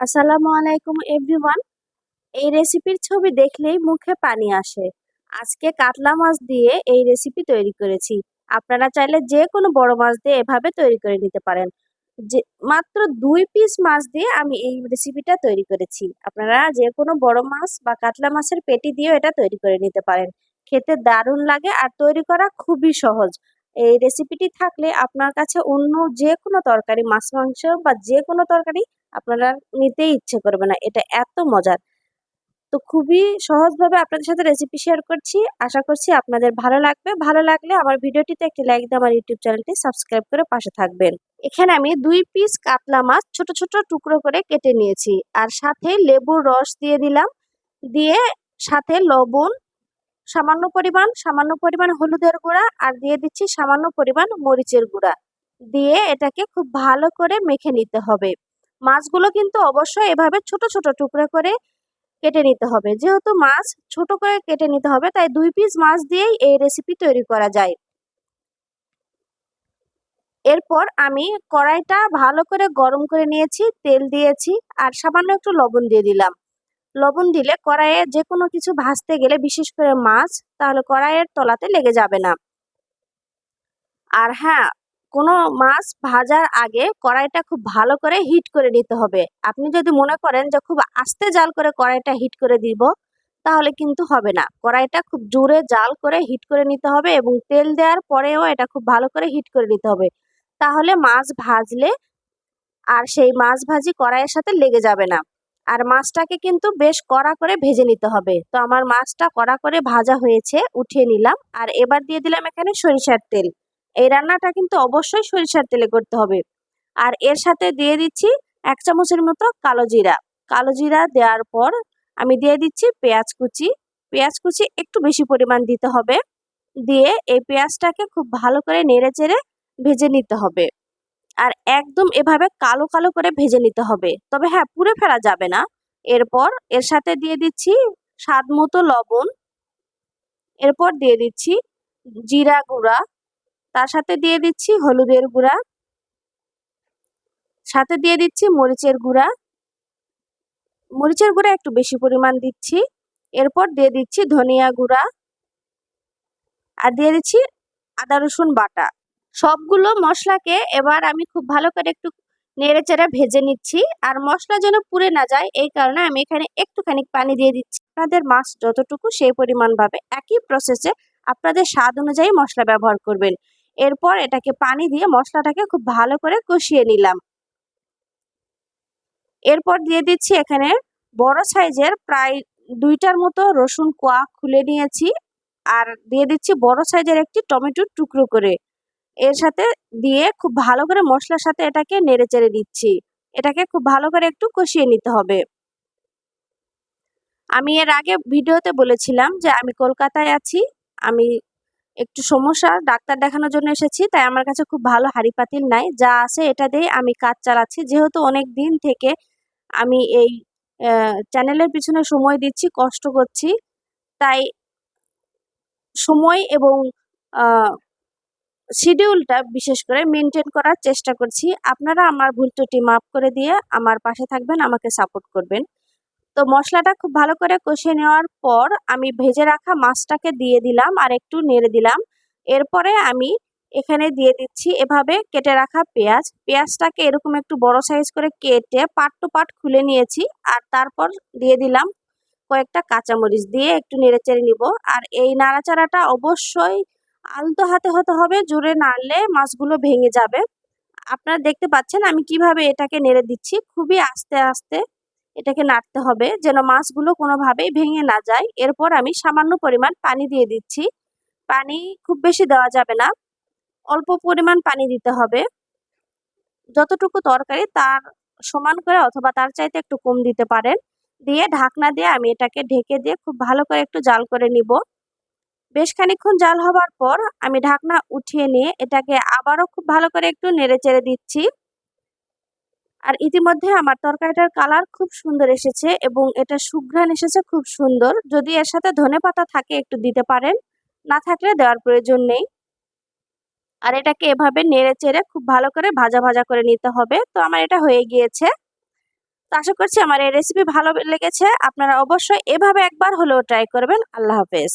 আসসালামু আলাইকুম এভরিওয়ান। এই রেসিপির ছবি দেখলেই মুখে পানি আসে। আজকে কাতলা মাছ দিয়ে এই রেসিপি তৈরি করেছি। আপনারা চাইলে যে কোনো বড় মাছ দিয়ে এভাবে তৈরি করে নিতে পারেন। যে মাত্র 2 পিস মাছ দিয়ে আমি এই রেসিপিটা তৈরি করেছি। আপনারা যে কোনো বড় মাছ বা কাতলা মাছের পেটি দিয়েও এটা তৈরি করে নিতে পারেন। খেতে দারুণ লাগে আর তৈরি করা খুবই সহজ। এই রেসিপিটি থাকলে আপনার কাছে অন্য যে কোনো তরকারি, মাছ মাংস বা যে কোনো তরকারি আপনারা নিতেই ইচ্ছে করবে না। এটা এত মজার। তো খুবই সহজভাবে আপনাদের সাথে রেসিপি শেয়ার করছি। আশা করছি আপনাদের ভালো লাগবে। ভালো লাগলে আমার ভিডিওটিতে একটি লাইক দিয়ে আমার ইউটিউব চ্যানেলটি সাবস্ক্রাইব করে পাশে থাকবেন। এখানে আমি 2 পিস কাতলা মাছ ছোট ছোট টুকরো করে কেটে নিয়েছি। আর সাথে লেবুর রস দিয়ে দিলাম। দিয়ে সাথে লবণ, সামান্য পরিমাণ হলুদের গুঁড়া আর দিয়ে দিচ্ছি সামান্য পরিমাণ মরিচের গুঁড়া। দিয়ে এটাকে খুব ভালো করে মেখে নিতে হবে। মাছগুলো কিন্তু অবশ্যই এভাবে ছোট ছোট টুকরো করে কেটে নিতে হবে। যেহেতু মাছ ছোট করে কেটে নিতে হবে, তাই 2 পিস মাছ দিয়েই এই রেসিপি তৈরি করা যায়। এরপর আমি কড়াইটা ভালো করে গরম করে নিয়েছি, তেল দিয়েছি আর সামান্য একটু লবণ দিয়ে দিলাম। লবণ দিলে কড়াইয়ে যে কোনো কিছু ভাজতে গেলে, বিশেষ করে মাছ, তাহলে কড়াইয়ের তলাতে লেগে যাবে না। আর হ্যাঁ, কোনো মাছ ভাজার আগে কড়াইটা খুব ভালো করে হিট করে নিতে হবে। আপনি যদি মনে করেন যে খুব আস্তে জাল করে কড়াইটা হিট করে দিব, তাহলে কিন্তু হবে না। কড়াইটা খুব জোরে জাল করে হিট করে নিতে হবে এবং তেল দেওয়ার পরেও এটা খুব ভালো করে হিট করে নিতে হবে। তাহলে মাছ ভাজলে আর সেই মাছ ভাজি কড়াইয়ের সাথে লেগে যাবে না। আর মাছটাকে কিন্তু বেশ কড়া করে ভেজে নিতে হবে। তো আমার মাছটা কড়া করে ভাজা হয়েছে, উঠিয়ে নিলাম। আর এবার দিয়ে দিলাম এখানে সরিষার তেল। এই রান্নাটা কিন্তু অবশ্যই সরিষার তেলে করতে হবে। আর এর সাথে দিয়ে দিচ্ছি 1 চামচের মতো কালো জিরা। কালো জিরা দেওয়ার পর আমি দিয়ে দিচ্ছি পেঁয়াজ কুচি। পেঁয়াজ কুচি একটু বেশি পরিমাণ দিতে হবে। দিয়ে এই পেঁয়াজটাকে খুব ভালো করে নেড়ে চেড়ে ভেজে নিতে হবে। আর একদম এভাবে কালো কালো করে ভেজে নিতে হবে, তবে হ্যাঁ, পুড়ে ফেলা যাবে না। এরপর এর সাথে দিয়ে দিচ্ছি স্বাদ মতো লবণ। এরপর দিয়ে দিচ্ছি জিরা গুঁড়া, তার সাথে দিয়ে দিচ্ছি হলুদের গুঁড়া, সাথে দিয়ে দিচ্ছি মরিচের গুঁড়া। মরিচের গুঁড়া একটু বেশি পরিমাণ দিচ্ছি। এরপর দিয়ে দিচ্ছি ধনিয়া গুঁড়া আর দিয়ে দিচ্ছি আদা রসুন বাটা। সবগুলো মশলাকে এবার আমি খুব ভালো করে একটু নেড়ে চেড়ে ভেজে নিচ্ছি। আর মশলা যেন পুড়ে না যায়, এই কারণে আমি এখানে একটুখানি পানি দিয়ে দিচ্ছি। আপনাদের মাছ যতটুকু সেই পরিমাণ ভাবে একই প্রসেসে আপনাদের স্বাদ অনুযায়ী মশলা ব্যবহার করবেন। এরপর এটাকে পানি দিয়ে মশলাটাকে খুব ভালো করে কষিয়ে নিলাম। এরপর দিয়ে দিচ্ছি এখানে বড় সাইজের প্রায় 2টার মতো রসুন কোয়া খুলে নিয়েছি। আর দিয়ে দিচ্ছি বড় সাইজের একটি টমেটোর টুকরো করে। এর সাথে দিয়ে খুব ভালো করে মশলার সাথে এটাকে নেড়ে চেড়ে দিচ্ছি। এটাকে খুব ভালো করে একটু কষিয়ে নিতে হবে। আমি এর আগে ভিডিওতে বলেছিলাম যে আমি কলকাতায় আছি। আমি একটু সমস্যা, ডাক্তার দেখানোর জন্য এসেছি, তাই আমার কাছে খুব ভালো হাঁড়ি পাতিল নাই। যা আছে এটা দিয়ে আমি কাজ চালাচ্ছি। যেহেতু অনেক দিন থেকে আমি এই চ্যানেলের পিছনে সময় দিচ্ছি, কষ্ট করছি, তাই সময় এবং শিডিউলটা বিশেষ করে মেনটেন করার চেষ্টা করছি। আপনারা আমার ভুল ত্রুটি মাফ করে দিয়ে আমার পাশে থাকবেন, আমাকে সাপোর্ট করবেন। তো মশলাটা খুব ভালো করে কষিয়ে নেওয়ার পর আমি ভেজে রাখা মাছটাকে দিয়ে দিলাম আর একটু নেড়ে দিলাম। এরপরে আমি এখানে দিয়ে দিচ্ছি এভাবে কেটে রাখা পেঁয়াজ। পেঁয়াজটাকে এরকম একটু বড় সাইজ করে কেটে পার্ট টু পার্ট খুলে নিয়েছি। আর তারপর দিয়ে দিলাম কয়েকটা কাঁচামরিচ, দিয়ে একটু নেড়ে চেড়ে নিব। আর এই নাড়াচাড়াটা অবশ্যই আলতো হাতে হতে হবে, জোরে নাড়লে মাছগুলো ভেঙে যাবে। আপনারা দেখতে পাচ্ছেন আমি কিভাবে এটাকে নেড়ে দিচ্ছি। খুবই আস্তে আস্তে এটাকে নাড়তে হবে যেন মাছগুলো কোনোভাবেই ভেঙে না যায়। এরপর আমি সামান্য পরিমাণ পানি দিয়ে দিচ্ছি। পানি খুব বেশি দেওয়া যাবে না, অল্প পরিমাণ পানি দিতে হবে। যতটুকু তরকারি তার সমান করে অথবা তার চাইতে একটু কম দিতে পারেন। দিয়ে ঢাকনা দিয়ে আমি এটাকে ঢেকে দিয়ে খুব ভালো করে একটু জাল করে নিব। বেশ খানিকক্ষণ জাল হবার পর আমি ঢাকনা উঠিয়ে নিয়ে এটাকে আবারও খুব ভালো করে একটু নেড়ে চেড়ে দিচ্ছি। আর ইতিমধ্যে আমার তরকারিটার কালার খুব সুন্দর এসেছে এবং এটা সুঘ্রাণ এসেছে খুব সুন্দর। যদি এর সাথে ধনেপাতা থাকে একটু দিতে পারেন, না থাকলে দেওয়ার প্রয়োজন নেই। আর এটাকে এভাবে নেড়ে চেড়ে খুব ভালো করে ভাজা ভাজা করে নিতে হবে। তো আমার এটা হয়ে গিয়েছে। তো আশা করছি আমার এই রেসিপি ভালো লেগেছে। আপনারা অবশ্যই এভাবে একবার হলেও ট্রাই করবেন। আল্লাহ হাফেজ।